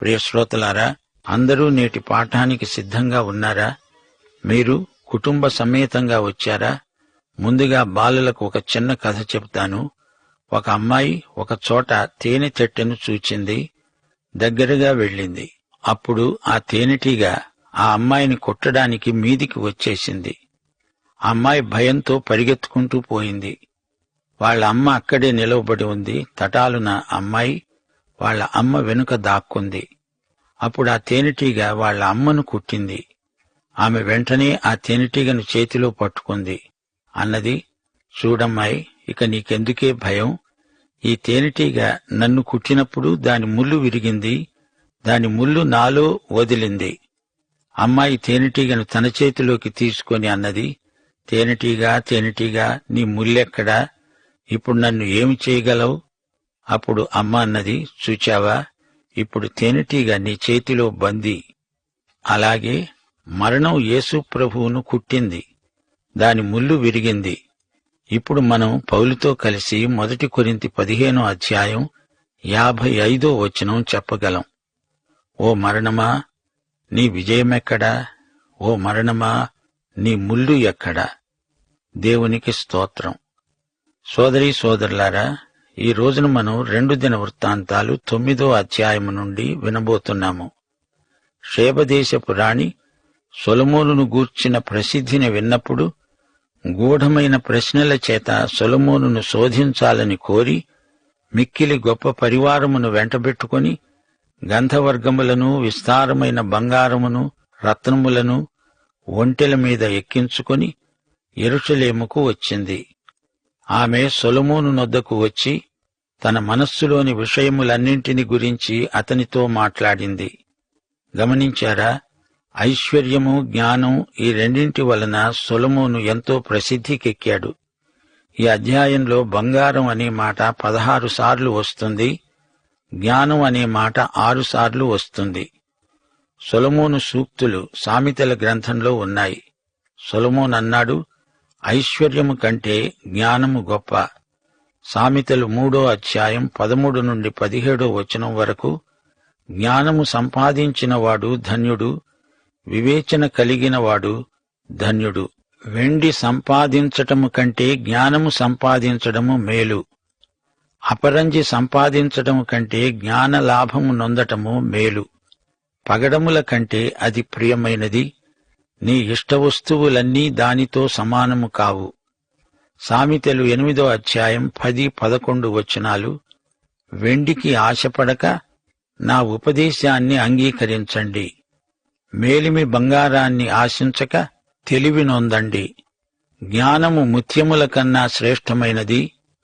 ప్రియ శ్రోతలారా, అందరూ నేటి పాఠానికి సిద్ధంగా ఉన్నారా? మీరు కుటుంబ సమేతంగా వచ్చారా? ముందుగా బాలలకు ఒక చిన్న కథ చెప్తాను. ఒక అమ్మాయి ఒక చోట తేనె చెట్టును చూచింది. దగ్గరగా వెళ్ళింది. అప్పుడు ఆ తేనెటీగ ఆ అమ్మాయిని కొట్టడానికి మీదికి వచ్చేసింది. ఆ అమ్మాయి భయంతో పరిగెత్తుకుంటూ పోయింది. వాళ్ళ అమ్మ అక్కడే నిలవబడి ఉంది. తటాలున అమ్మాయి వాళ్ళ అమ్మ వెనుక దాక్కుంది. అప్పుడు ఆ తేనెటీగ వాళ్ళ అమ్మను కుట్టింది. ఆమె వెంటనే ఆ తేనెటీగను చేతిలో పట్టుకుంది. అన్నది, చూడమ్మాయి, ఇక నీకెందుకే భయం? ఈ తేనెటీగ నన్ను కుట్టినప్పుడు దాని ముల్లు విరిగింది. దాని ముల్లు నాలో వదిలింది. అమ్మాయి తేనెటీగను తన చేతిలోకి తీసుకొని అన్నది, తేనెటీగా, తేనెటీగా, నీ ముల్లెక్కడా? ఇప్పుడు నన్ను ఏమి చేయగలవు? అప్పుడు అమ్మ అన్నది, చూచావా, ఇప్పుడు తేనెటీగ నీ చేతిలో బందీ. అలాగే మరణం యేసు ప్రభువును కుట్టింది. దాని ముల్లు విరిగింది. ఇప్పుడు మనం పౌలుతో కలిసి 1 కొరింథీ 15వ అధ్యాయం 55వ వచనం చెప్పగలం. ఓ మరణమా, నీ విజయమెక్కడా? ఓ మరణమా, నీ ముల్లు ఎక్కడా? దేవునికి స్తోత్రం. సోదరీ సోదరులారా, ఈ రోజున మనం 2 దినవృత్తాంతాలు 9వ అధ్యాయము నుండి వినబోతున్నాము. షేబదేశపు రాణి సొలొమోనును గూర్చిన ప్రసిద్ధిని విన్నప్పుడు గూఢమైన ప్రశ్నల చేత సొలొమోనును శోధించాలని కోరి మిక్కిలి గొప్ప పరివారమును వెంటబెట్టుకుని గంధవర్గములను, విస్తారమైన బంగారమును, రత్నములను ఒంటెల మీద ఎక్కించుకొని యెరూషలేముకు వచ్చింది. ఆమె సొలొమోను నొద్దకు వచ్చి తన మనస్సులోని విషయములన్నింటిని గురించి అతనితో మాట్లాడింది. గమనించారా? ఐశ్వర్యము, జ్ఞానం, ఈ రెండింటి వలన సొలొమోను ఎంతో ప్రసిద్ధికెక్కాడు. ఈ అధ్యాయంలో బంగారం అనే మాట 16 సార్లు వస్తుంది. జ్ఞానం అనే మాట 6 సార్లు వస్తుంది. సొలొమోను సూక్తులు సామెతల గ్రంథంలో ఉన్నాయి. సొలొమోను అన్నాడు, ఐశ్వర్యము కంటే జ్ఞానము గొప్ప. సామెతలు 3వ అధ్యాయం 13 నుండి 17వ వచనం వరకు, జ్ఞానము సంపాదించినవాడు ధన్యుడు, వివేచన కలిగినవాడు ధన్యుడు. వెండి సంపాదించటము కంటే జ్ఞానము సంపాదించడము మేలు. అపరంజి సంపాదించటము కంటే జ్ఞాన లాభము నొందటము మేలు. పగడముల కంటే అది ప్రియమైనది. నీ ఇష్టవస్తువులన్నీ దానితో సమానము కావు. సామెతలు 8వ అధ్యాయం 10-11 వచనాలు, వెండికి ఆశపడక నా ఉపదేశాన్ని అంగీకరించండి. మేలిమి బంగారాన్ని ఆశించక తెలివి నొందండి. జ్ఞానము ముత్యముల కన్నా శ్రేష్టమైనది.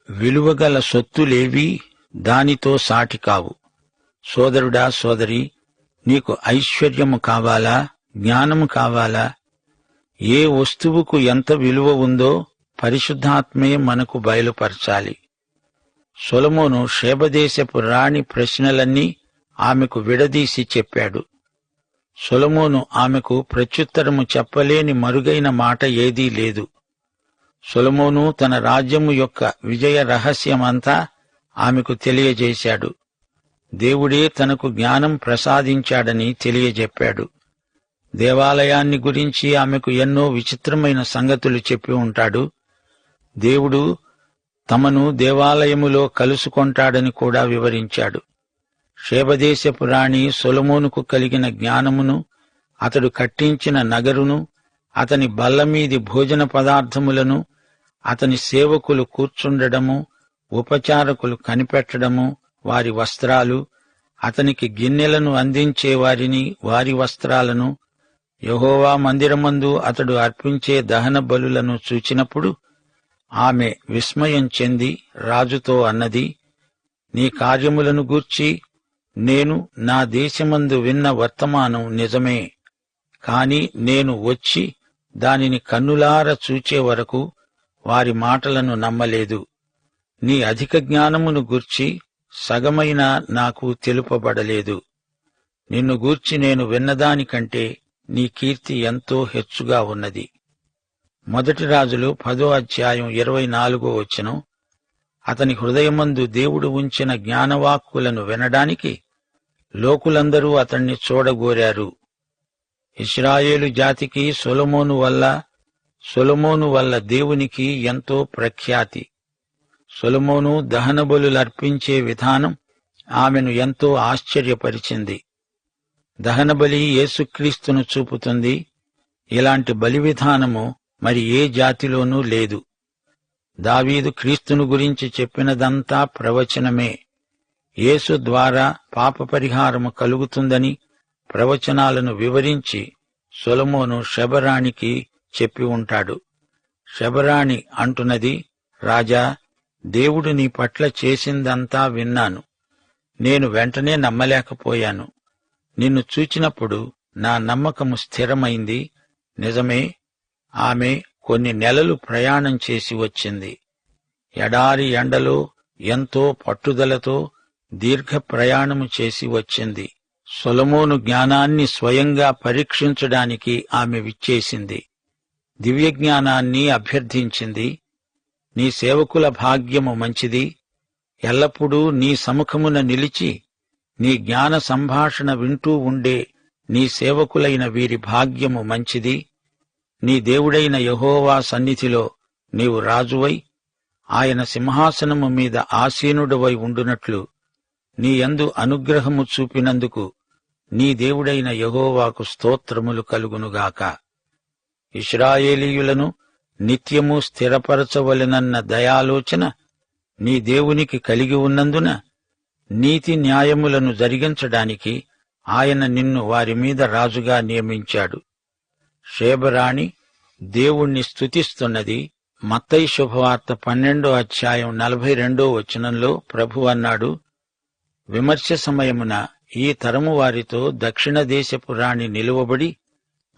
విలువగల సొత్తులేవీ దానితో సాటి కావు. సోదరుడా, సోదరి, నీకు ఐశ్వర్యము కావాలా? జ్ఞానము కావాలా? ఏ వస్తువుకు ఎంత విలువ ఉందో పరిశుద్ధాత్మే మనకు బయలుపరచాలి. సొలొమోను షేబదేశపు రాణి ప్రశ్నలన్నీ ఆమెకు విడదీసి చెప్పాడు. సొలొమోను ఆమెకు ప్రత్యుత్తరము చెప్పలేని మరుగైన మాట ఏదీ లేదు. సొలొమోను తన రాజ్యము యొక్క విజయ రహస్యమంతా ఆమెకు తెలియజేశాడు. దేవుడే తనకు జ్ఞానం ప్రసాదించాడని తెలియజెప్పాడు. దేవాలయాన్ని గురించి ఆమెకు ఎన్నో విచిత్రమైన సంగతులు చెప్పి ఉంటాడు. దేవుడు తమను దేవాలయములో కలుసుకొంటాడని కూడా వివరించాడు. షేబదేశపు రాణి సొలొమోనుకు కలిగిన జ్ఞానమును, అతడు కట్టించిన నగరును, అతని బల్లమీది భోజన పదార్థములను, అతని సేవకులు కూర్చుండడము, ఉపచారకులు కనిపెట్టడము, వారి వస్త్రాలు, అతనికి గిన్నెలను అందించే వారిని, వారి వస్త్రాలను, యెహోవా మందిరమందు అతడు అర్పించే దహన బలులను చూచినప్పుడు ఆమె విస్మయం చెంది రాజుతో అన్నది, నీ కార్యములను గూర్చి నేను నా దేశమందు విన్న వర్తమానం నిజమే. కాని నేను వచ్చి దానిని కన్నులార చూచే వరకు వారి మాటలను నమ్మలేదు. నీ అధిక జ్ఞానమును గూర్చి సగమైనా నాకు తెలుపబడలేదు. నిన్ను గూర్చి నేను విన్నదానికంటే నీ కీర్తి ఎంతో హెచ్చుగా ఉన్నది. 1 రాజులు 10వ అధ్యాయం 24వ వచనం, అతని హృదయమందు దేవుడు ఉంచిన జ్ఞానవాక్కులను వినడానికి లోకులందరూ అతణ్ణి చూడగోరారు. ఇశ్రాయేలు జాతికి సొలొమోను వల్ల దేవునికి ఎంతో ప్రఖ్యాతి. సొలొమోను దహనబలులర్పించే విధానం ఆమెను ఎంతో ఆశ్చర్యపరిచింది. దహనబలి యేసుక్రీస్తును చూపుతుంది. ఇలాంటి బలి విధానము మరి ఏ జాతిలోనూ లేదు. దావీదు క్రీస్తును గురించి చెప్పినదంతా ప్రవచనమే. యేసు ద్వారా పాపపరిహారము కలుగుతుందని ప్రవచనాలను వివరించి సొలొమోను శబరాణికి చెప్పి ఉంటాడు. శబరాణి అంటున్నది, రాజా, దేవుడు నీ పట్ల చేసిందంతా విన్నాను. నేను వెంటనే నమ్మలేకపోయాను. నిన్ను చూచినప్పుడు నా నమ్మకము స్థిరమైంది. నిజమే, ఆమె కొన్ని నెలలు ప్రయాణం చేసి వచ్చింది. ఎడారి ఎండలో ఎంతో పట్టుదలతో దీర్ఘ ప్రయాణము చేసి వచ్చింది. సొలొమోను జ్ఞానాన్ని స్వయంగా పరీక్షించడానికి ఆమె విచ్చేసింది. దివ్య జ్ఞానాన్ని అభ్యర్థించింది. నీ సేవకుల భాగ్యము మంచిది. ఎల్లప్పుడూ నీ సముఖమున నిలిచి నీ జ్ఞాన సంభాషణ వింటూ ఉండే నీ సేవకులైన వీరి భాగ్యము మంచిది. నీ దేవుడైన యెహోవా సన్నిధిలో నీవు రాజువై ఆయన సింహాసనము మీద ఆసీనుడవై ఉండునట్లు నీ యందు అనుగ్రహము చూపినందుకు నీ దేవుడైన యెహోవాకు స్తోత్రములు కలుగునుగాక. ఇశ్రాయేలీయులను నిత్యము స్థిరపరచవలెనన్న దయాలోచన నీ దేవునికి కలిగి ఉన్నందున నీతి న్యాయములను జరిగించడానికి ఆయన నిన్ను వారి మీద రాజుగా నియమించాడు. షేబరాణి దేవుణ్ణి స్తుతిస్తున్నది. మత్తయి శుభవార్త 12:42 ప్రభు అన్నాడు, విమర్శ సమయమున ఈ తరము వారితో దక్షిణ దేశపు రాణి నిలువబడి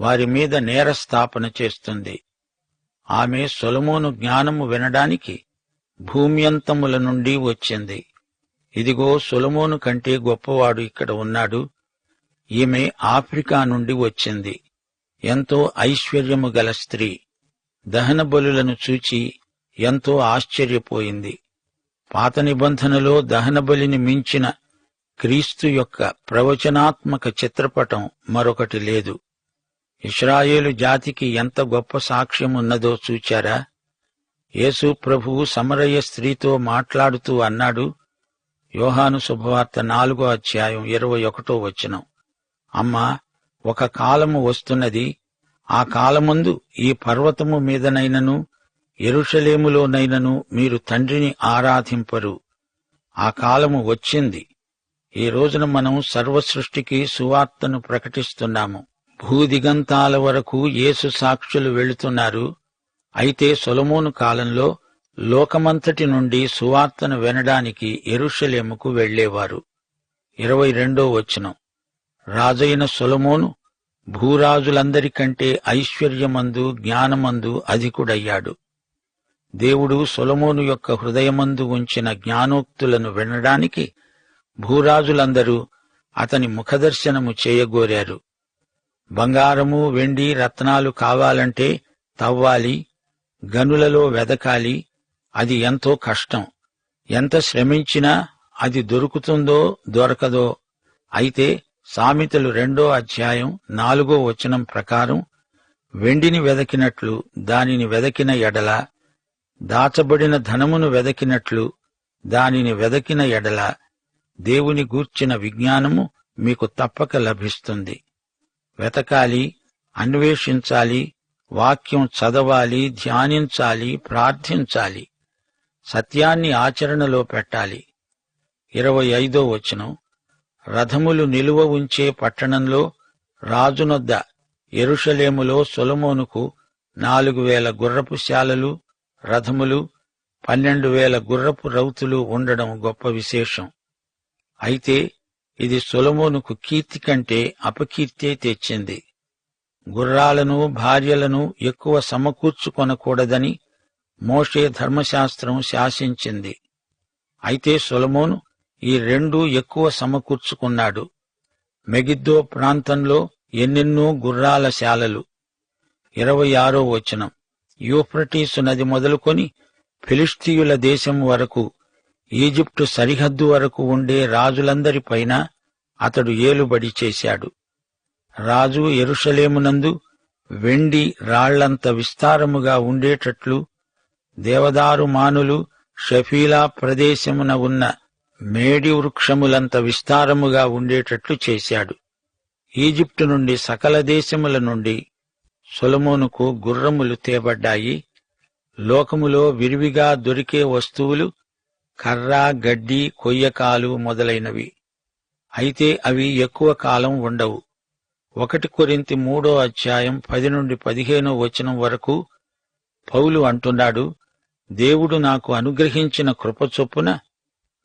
వారి మీద నేరస్థాపన చేస్తుంది. ఆమె సొలొమోను జ్ఞానము వినడానికి భూమ్యంతముల నుండి వచ్చింది. ఇదిగో, సొలొమోను కంటే గొప్పవాడు ఇక్కడ ఉన్నాడు. ఈమె ఆఫ్రికా నుండి వచ్చింది. ఎంతో ఐశ్వర్యము గల స్త్రీ. దహన బలులను చూచి ఎంతో ఆశ్చర్యపోయింది. పాత నిబంధనలో దహనబలిని మించిన క్రీస్తు యొక్క ప్రవచనాత్మక చిత్రపటం మరొకటి లేదు. ఇశ్రాయేలు జాతికి ఎంత గొప్ప సాక్ష్యమున్నదో చూచారా? యేసు ప్రభువు సమరయ స్త్రీతో మాట్లాడుతూ అన్నాడు, యోహాను శుభవార్త 4:21 అమ్మా, ఒక కాలము వస్తున్నది, ఆ కాలమందు ఈ పర్వతము మీదనైనను యెరూషలేములోనైనను మీరు తండ్రిని ఆరాధింపరు. ఆ కాలము వచ్చింది. ఈ రోజున మనం సర్వసృష్టికి సువార్తను ప్రకటిస్తున్నాము. భూదిగంతాల వరకు యేసు సాక్షులు వెళుతున్నారు. అయితే సొలొమోను కాలంలో లోకమంతటి నుండి సువార్తను వినడానికి యెరూషలేముకు వెళ్లేవారు. 22 రాజైన సొలొమోను భూరాజులందరికంటే ఐశ్వర్యమందు జ్ఞానమందు అధికుడయ్యాడు. దేవుడు సొలొమోను యొక్క హృదయమందు ఉంచిన జ్ఞానోక్తులను వినడానికి భూరాజులందరూ అతని ముఖదర్శనము చేయగోరారు. బంగారము, వెండి, రత్నాలు కావాలంటే తవ్వాలి, గనులలో వెదకాలి. అది ఎంతో కష్టం. ఎంత శ్రమించినా అది దొరుకుతుందో దొరకదో. అయితే సామెతలు 2:4 ప్రకారం వెండిని వెదకినట్లు దానిని వెదకిన ఎడల, దాచబడిన ధనమును వెదకినట్లు దానిని వెదకిన ఎడల దేవుని గూర్చిన విజ్ఞానము మీకు తప్పక లభిస్తుంది. వెతకాలి, అన్వేషించాలి, వాక్యం చదవాలి, ధ్యానించాలి, ప్రార్థించాలి, సత్యాన్ని ఆచరణలో పెట్టాలి. 25 రథములు నిలువ ఉంచే పట్టణంలో రాజునొద్ద యెరూషలేములో సొలొమోనుకు 4,000 గుర్రపు శాలలు, రథములు, 12,000 గుర్రపు రౌతులు ఉండడం గొప్ప విశేషం. అయితే ఇది సొలొమోనుకు కీర్తి కంటే అపకీర్తే తెచ్చింది. గుర్రాలను, భార్యలను ఎక్కువ సమకూర్చుకొనకూడదని మోషే ధర్మశాస్త్రం శాసించింది. అయితే సొలొమోను ఈ 2 ఎక్కువ సమకూర్చుకున్నాడు. మెగిద్దో ప్రాంతంలో ఎన్నెన్నో గుర్రాల శాలలు. 26 యూఫ్రటీసు నది మొదలుకొని ఫిలిష్తీయుల దేశం వరకు, ఈజిప్టు సరిహద్దు వరకు ఉండే రాజులందరిపైన అతడు ఏలుబడి చేశాడు. రాజు యెరూషలేమునందు వెండి రాళ్లంత విస్తారముగా ఉండేటట్లు దేవదారు మానులు షెఫీలా ప్రదేశమున ఉన్న మేడి వృక్షములంత విస్తారముగా ఉండేటట్లు చేశాడు. ఈజిప్టు నుండి సకల దేశముల నుండి సొలొమోనుకు గుర్రములు తేబడ్డాయి. లోకములో విరివిగా దొరికే వస్తువులు కర్ర, గడ్డి, కొయ్యకాలు మొదలైనవి. అయితే అవి ఎక్కువ కాలం ఉండవు. 1 కొరింథీ 3:10-15 వరకు పౌలు అంటున్నాడు, దేవుడు నాకు అనుగ్రహించిన కృప చొప్పున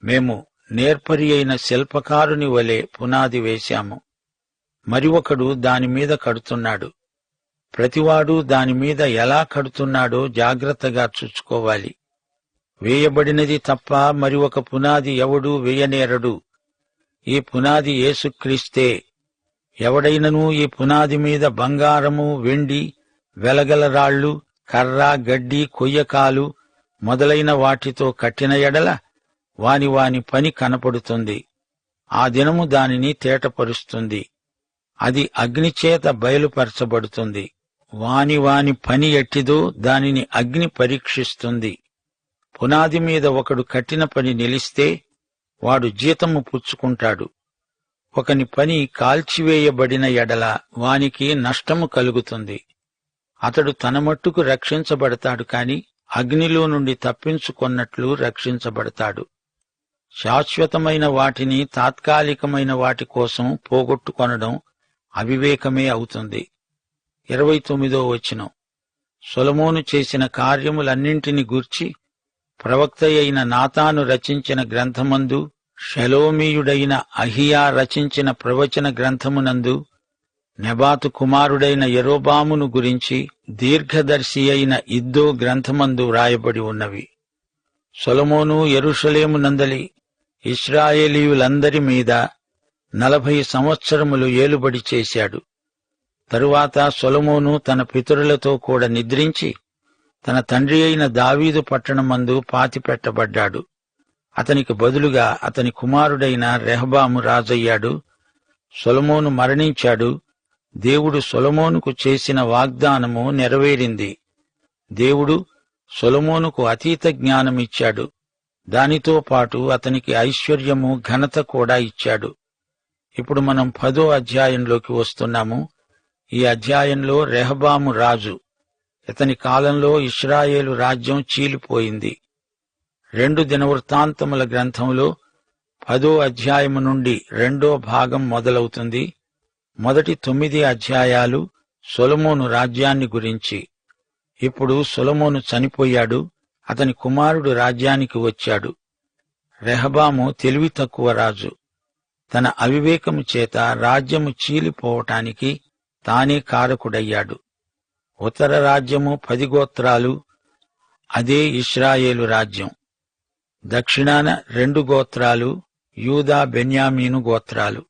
మేము నేర్పరి అయిన శిల్పకారుని వలె పునాది వేశాము. మరి ఒకడు దానిమీద కడుతున్నాడు. ప్రతివాడు దానిమీద ఎలా కడుతున్నాడో జాగ్రత్తగా చూసుకోవాలి. వేయబడినది తప్ప మరి ఒక పునాది ఎవడూ వేయనేరడు. ఈ పునాది యేసుక్రీస్తే. ఎవడైనను ఈ పునాది మీద బంగారము, వెండి, వెలగల రాళ్లు, కర్ర, గడ్డి, కొయ్యకాలు మొదలైన వాటితో కట్టిన ఎడల వాని పని కనపడుతుంది. ఆ దినము దానిని తేటపరుస్తుంది. అది అగ్నిచేత బయలుపరచబడుతుంది. వాని పని ఎట్టిదో దానిని అగ్ని పరీక్షిస్తుంది. పునాది మీద ఒకడు కట్టిన పని నిలిస్తే వాడు జీతము పుచ్చుకుంటాడు. ఒకని పని కాల్చివేయబడిన ఎడల వానికి నష్టము కలుగుతుంది. అతడు తన మట్టుకు రక్షించబడతాడు కాని అగ్నిలో నుండి తప్పించుకొన్నట్లు రక్షించబడతాడు. శాశ్వతమైన వాటిని తాత్కాలికమైన వాటి కోసం పోగొట్టుకొనడం అవివేకమే అవుతుంది. 29వ వచనం. సొలొమోను చేసిన కార్యములన్నింటిని గూర్చి ప్రవక్త అయిన నాతాను రచించిన గ్రంథమందు, షెలోమీయుడైన అహియా రచించిన ప్రవచన గ్రంథమునందు, నెబాతు కుమారుడైన యరొబామును గురించి దీర్ఘదర్శి అయిన ఇద్దో గ్రంథమందు వ్రాయబడి ఉన్నవి. సొలొమోను యెరూషలేమునందలి ఇశ్రాయేలీయులందరి మీద 40 సంవత్సరములు ఏలుబడి చేశాడు. తరువాత సొలొమోను తన పితరులతో కూడా నిద్రించి తన తండ్రి అయిన దావీదు పట్టణమందు పాతిపెట్టబడ్డాడు. అతనికి బదులుగా అతని కుమారుడైన రెహబాము రాజయ్యాడు. సొలొమోను మరణించాడు. దేవుడు సొలొమోనుకు చేసిన వాగ్దానము నెరవేరింది. దేవుడు సొలొమోనుకు అతీత జ్ఞానమిచ్చాడు. దానితో పాటు అతనికి ఐశ్వర్యము, ఘనత కూడా ఇచ్చాడు. ఇప్పుడు మనం 10వ అధ్యాయంలోకి వస్తున్నాము. ఈ అధ్యాయంలో రెహబాము రాజు. ఇతని కాలంలో ఇశ్రాయేలు రాజ్యం చీలిపోయింది. 2 దినవృత్తాంతముల గ్రంథంలో 10వ అధ్యాయము నుండి 2వ భాగం మొదలవుతుంది. మొదటి 9 అధ్యాయాలు సొలొమోను రాజ్యాన్ని గురించి. ఇప్పుడు సొలొమోను చనిపోయాడు. అతని కుమారుడు రాజ్యానికి వచ్చాడు. రెహబాము తెలివి తక్కువ రాజు. తన అవివేకము చేత రాజ్యము చీలిపోవటానికి తానే కారకుడయ్యాడు. ఉత్తర రాజ్యము 10 గోత్రాలు, అదే ఇశ్రాయేలు రాజ్యం. దక్షిణాన 2 గోత్రాలు, యూదా, బెన్యామీను గోత్రాలు.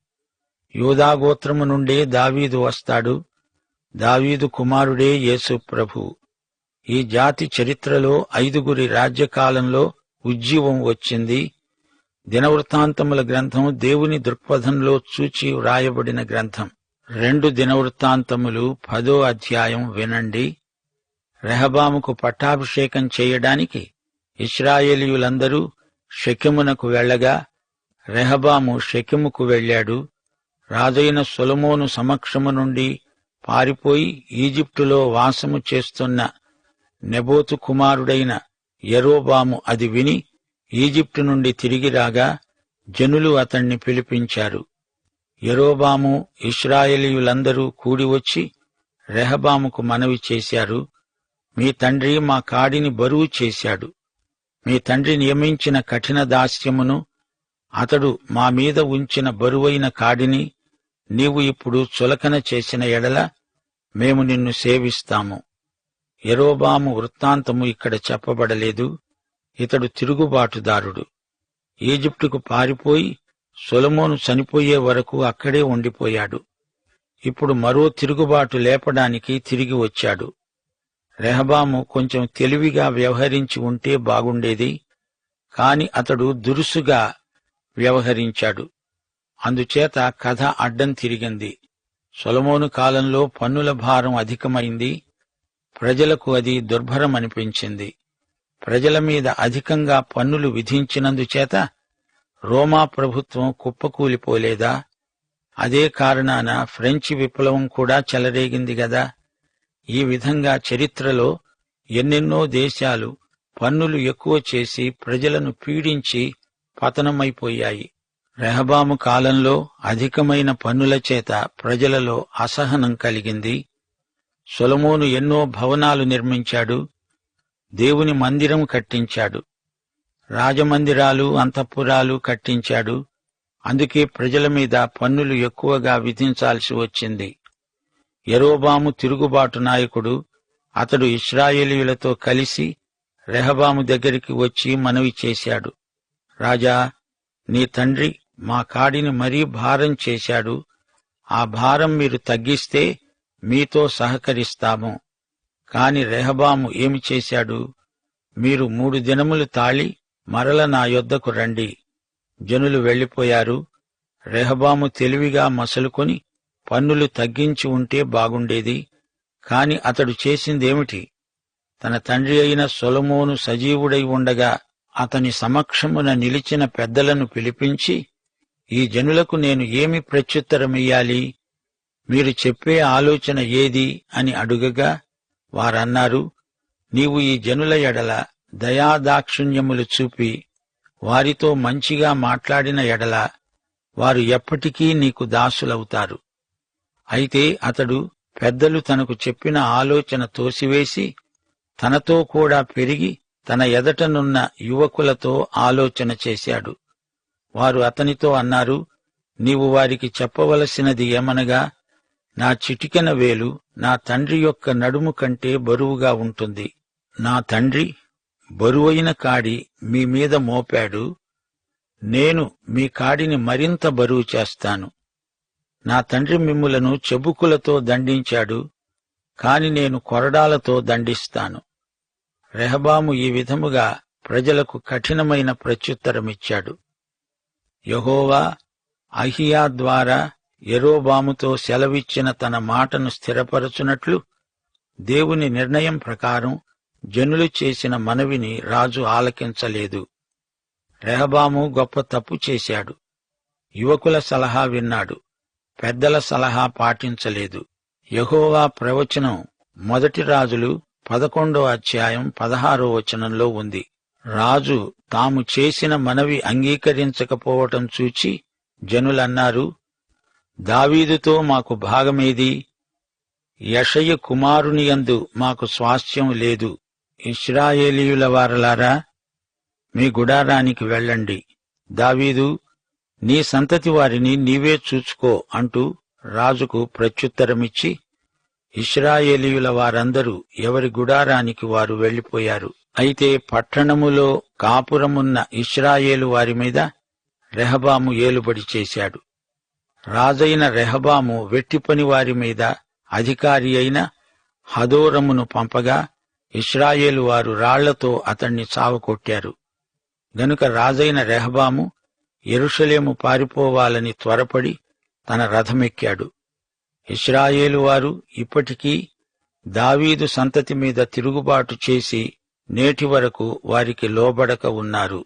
యూదా గోత్రము నుండే దావీదు వస్తాడు. దావీదు కుమారుడే యేసు ప్రభువు. ఈ జాతి చరిత్రలో 5గురి రాజ్యకాలంలో ఉజ్జీవం వచ్చింది. దినవృత్తాంతముల గ్రంథం దేవుని దృక్పథంలో చూచి వ్రాయబడిన గ్రంథం. 2 దినవృత్తాంతములు 10వ అధ్యాయం వినండి. రెహబాముకు పట్టాభిషేకం చేయడానికి ఇశ్రాయేలీయులందరూ షెకెమునకు వెళ్లగా రెహబాము షెకెముకు వెళ్ళాడు. రాజైన సొలొమోను సమక్షము నుండి పారిపోయి ఈజిప్టులో వాసము చేస్తున్న నెబోతు కుమారుడైన యరొబాము అది విని ఈజిప్టు నుండి తిరిగి రాగా జనులు అతణ్ణి పిలిపించారు. యరొబాము ఇశ్రాయేలీయులందరూ కూడివచ్చి రెహబాముకు మనవి చేశారు, మీ తండ్రి మా కాడిని బరువు చేశాడు. మీ తండ్రి నియమించిన కఠిన దాస్యమును, అతడు మా మీద ఉంచిన బరువైన కాడిని నీవు ఇప్పుడు చులకన చేసిన ఎడల మేము నిన్ను సేవిస్తాము. యరొబాము వృత్తాంతము ఇక్కడ చెప్పబడలేదు. ఇతడు తిరుగుబాటుదారుడు. ఈజిప్టుకు పారిపోయి సొలొమోను చనిపోయే వరకు అక్కడే ఉండిపోయాడు. ఇప్పుడు మరో తిరుగుబాటు లేపడానికి తిరిగి వచ్చాడు. రెహబాము కొంచెం తెలివిగా వ్యవహరించి ఉంటే బాగుండేది. కాని అతడు దురుసుగా వ్యవహరించాడు. అందుచేత కథ అడ్డం తిరిగింది. సొలొమోను కాలంలో పన్నుల భారం అధికమైంది. ప్రజలకు అది దుర్భరమనిపించింది. ప్రజల మీద అధికంగా పన్నులు విధించినందుచేత రోమా ప్రభుత్వం కుప్పకూలిపోలేదా? అదే కారణాన ఫ్రెంచి విప్లవం కూడా చెలరేగింది గదా. ఈ విధంగా చరిత్రలో ఎన్నెన్నో దేశాలు పన్నులు ఎక్కువ చేసి ప్రజలను పీడించి పతనమైపోయాయి. రెహబాము కాలంలో అధికమైన పన్నుల చేత ప్రజలలో అసహనం కలిగింది. సొలొమోను ఎన్నో భవనాలు నిర్మించాడు. దేవుని మందిరం కట్టించాడు. రాజమందిరాలు, అంతఃపురాలు కట్టించాడు. అందుకే ప్రజల మీద పన్నులు ఎక్కువగా విధించాల్సి వచ్చింది. యరొబాము తిరుగుబాటు నాయకుడు. అతడు ఇశ్రాయేలీయులతో కలిసి రెహబాము దగ్గరికి వచ్చి మనవి చేశాడు. రాజా, నీ తండ్రి మా కాడిని మరీ భారం చేశాడు. ఆ భారం మీరు తగ్గిస్తే మీతో సహకరిస్తాము. కాని రెహబాము ఏమి చేశాడు? మీరు 3 దినములు తాళి మరల నా యొద్దకు రండి. జనులు వెళ్లిపోయారు. రెహబాము తెలివిగా మసలుకొని పన్నులు తగ్గించి ఉంటే బాగుండేది. కాని అతడు చేసిందేమిటి? తన తండ్రి అయిన సొలొమోను సజీవుడై ఉండగా అతని సమక్షమున నిలిచిన పెద్దలను పిలిపించి, ఈ జనులకు నేను ఏమి ప్రత్యుత్తరమియ్యాలి? మీరు చెప్పే ఆలోచన ఏది అని అడుగగా వారన్నారు, నీవు ఈ జనుల ఎడల దయాదాక్షిణ్యములు చూపి వారితో మంచిగా మాట్లాడిన ఎడల వారు ఎప్పటికీ నీకు దాసులవుతారు. అయితే అతడు పెద్దలు తనకు చెప్పిన ఆలోచన తోసివేసి తనతో కూడా పెరిగి తన ఎదటనున్న యువకులతో ఆలోచన చేశాడు. వారు అతనితో అన్నారు, నీవు వారికి చెప్పవలసినది ఏమనగా, నా చిటికెన వేలు నా తండ్రి యొక్క నడుము కంటే బరువుగా ఉంటుంది. నా తండ్రి బరువైన కాడి మీ మీద మోపాడు. నేను మీ కాడిని మరింత బరువు చేస్తాను. నా తండ్రి మిమ్ములను చెబుకులతో దండించాడు, కాని నేను కొరడాలతో దండిస్తాను. రెహబాము ఈ విధముగా ప్రజలకు కఠినమైన ప్రత్యుత్తరమిచ్చాడు. యెహోవా అహీయా ద్వారా యరొబాముతో సెలవిచ్చిన తన మాటను స్థిరపరచునట్లు దేవుని నిర్ణయం ప్రకారం జనులు చేసిన మనవిని రాజు ఆలకించలేదు. రెహబాము గొప్ప తప్పు చేశాడు. యువకుల సలహా విన్నాడు, పెద్దల సలహా పాటించలేదు. యెహోవా ప్రవచనం 1 రాజులు 11వ అధ్యాయం 16వ వచనంలో ఉంది. రాజు తాము చేసిన మనవి అంగీకరించకపోవటం చూచి జనులన్నారు, దావీదుతో మాకు భాగమేది? యెషయ కుమారునియందు మాకు స్వాస్థ్యం లేదు. ఇశ్రాయేలీయుల వారలారా, మీ గుడారానికి వెళ్ళండి. దావీదు, నీ సంతతి వారిని నీవే చూచుకో అంటూ రాజుకు ప్రత్యుత్తరమిచ్చి ఇశ్రాయేలీయుల వారందరూ ఎవరి గుడారానికి వారు వెళ్లిపోయారు. అయితే పట్టణములో కాపురమున్న ఇశ్రాయేలు వారి మీద రెహబాము ఏలుబడి చేశాడు. రాజైన రెహబాము వెట్టిపని వారి మీద అధికారి అయిన హదోరమును పంపగా ఇశ్రాయేలు వారు రాళ్లతో అతణ్ణి చావకొట్టారు. గనుక రాజైన రెహబాము యెరూషలేము పారిపోవాలని త్వరపడి తన రథమెక్కాడు. ఇశ్రాయేలు వారు ఇప్పటికీ దావీదు సంతతి మీద తిరుగుబాటు చేసి నేటి వరకు వారికి లోబడక ఉన్నారు.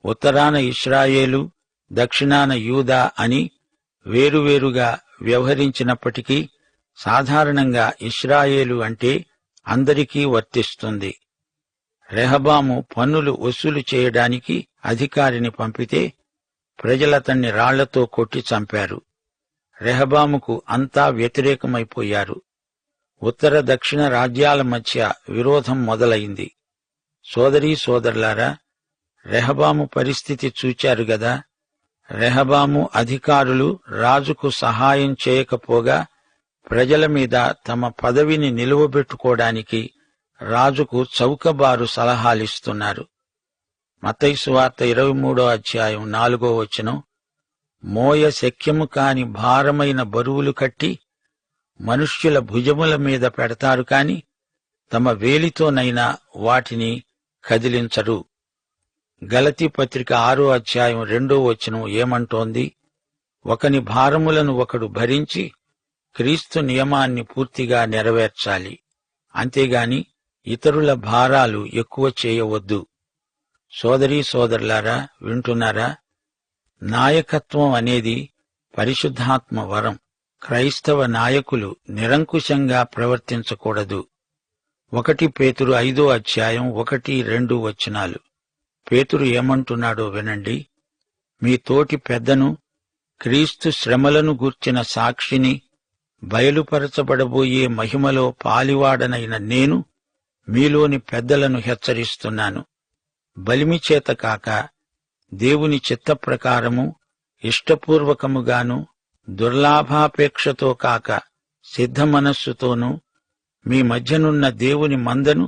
ఉత్తరాన ఇశ్రాయేలు, దక్షిణాన యూదా అని వేరువేరుగా వ్యవహరించినప్పటికీ సాధారణంగా ఇశ్రాయేలు అంటే అందరికీ వర్తిస్తుంది. రెహబాము పన్నులు వసూలు చేయడానికి అధికారిని పంపితే ప్రజలతన్ని రాళ్లతో కొట్టి చంపారు. రెహబాముకు అంతా వ్యతిరేకమైపోయారు. ఉత్తర దక్షిణ రాజ్యాల మధ్య విరోధం మొదలైంది. సోదరీ సోదరులారా, రెహబాము పరిస్థితి చూచారు గదా. రెహబాము అధికారులు రాజుకు సహాయం చేయకపోగా ప్రజల మీద తమ పదవిని నిలువబెట్టుకోవడానికి రాజుకు చౌకబారు సలహాలిస్తున్నారు. మత్తయి సువార్త 23వ అధ్యాయం 4వ వచనం, మోయ శక్యము కాని భారమైన బరువులు కట్టి మనుష్యుల భుజముల మీద పెడతారు కాని తమ వేలితోనైనా వాటిని కదిలించరు. గలతీ పత్రిక 6వ అధ్యాయం 2వ వచనం ఏమంటోంది? ఒకని భారములను ఒకడు భరించి క్రీస్తు నియమాన్ని పూర్తిగా నెరవేర్చాలి. అంతేగాని ఇతరుల భారాలు ఎక్కువ చేయవద్దు. సోదరీ సోదరులారా, వింటున్నారా? నాయకత్వం అనేది పరిశుద్ధాత్మ వరం. క్రైస్తవ నాయకులు నిరంకుశంగా ప్రవర్తించకూడదు. 1 పేతురు 5:1-2 పేతురు ఏమంటున్నాడో వినండి. మీ తోటి పెద్దను, క్రీస్తు శ్రమలను గూర్చిన సాక్షిని, బయలుపరచబడబోయే మహిమలో పాలివాడనైన నేను మీలోని పెద్దలను హెచ్చరిస్తున్నాను. బలిమిచేత కాక, దేవుని చిత్త ప్రకారము ఇష్టపూర్వకముగాను, దుర్లాభాపేక్షతో కాక సిద్ధ మనస్సుతోనూ మీ మధ్యనున్న దేవుని మందను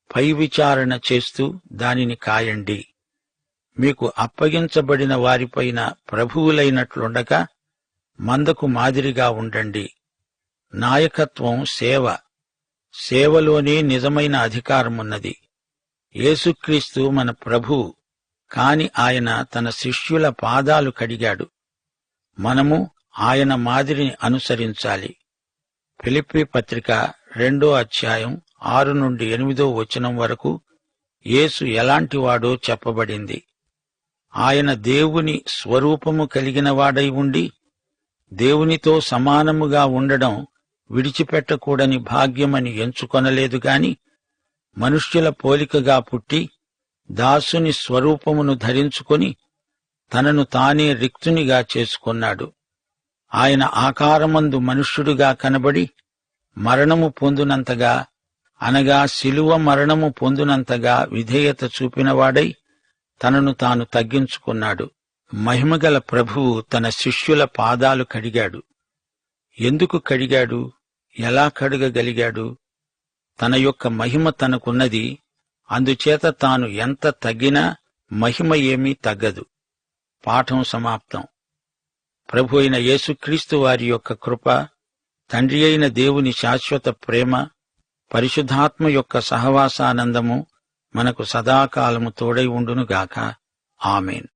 పై విచారణ చేస్తూ దానిని కాయండి. మీకు అప్పగించబడిన వారిపైన ప్రభువులైనట్లుండక మందకు మాదిరిగా ఉండండి. నాయకత్వం సేవ. సేవలోనే నిజమైన అధికారమున్నది. యేసుక్రీస్తు మన ప్రభువు, కాని ఆయన తన శిష్యుల పాదాలు కడిగాడు. మనము ఆయన మాదిరిని అనుసరించాలి. ఫిలిప్పీ పత్రిక 2:6-8 యేసు ఎలాంటివాడో చెప్పబడింది. ఆయన దేవుని స్వరూపము కలిగినవాడై ఉండి దేవునితో సమానముగా ఉండడం విడిచిపెట్టకూడని భాగ్యమని ఎంచుకొనలేదు గాని, మనుష్యుల పోలికగా పుట్టి దాసుని స్వరూపమును ధరించుకొని తనను తానే రిక్తునిగా చేసుకొన్నాడు. ఆయన ఆకారమందు మనుష్యుడుగా కనబడి మరణము పొందునంతగా, అనగా శిలువ మరణము పొందునంతగా విధేయత చూపినవాడై తనను తాను తగ్గించుకున్నాడు. మహిమగల ప్రభువు తన శిష్యుల పాదాలు కడిగాడు. ఎందుకు కడిగాడు? ఎలా కడగగలిగాడు? తన యొక్క మహిమ తనకున్నది. అందుచేత తాను ఎంత తగ్గినా మహిమ ఏమీ తగ్గదు. పాఠం సమాప్తం. ప్రభు అయిన యేసుక్రీస్తు వారి యొక్క కృప, తండ్రి అయిన దేవుని శాశ్వత ప్రేమ, పరిశుద్ధాత్మ యొక్క సహవాసానందము మనకు సదాకాలము తోడై ఉండునుగాక. ఆమేన్.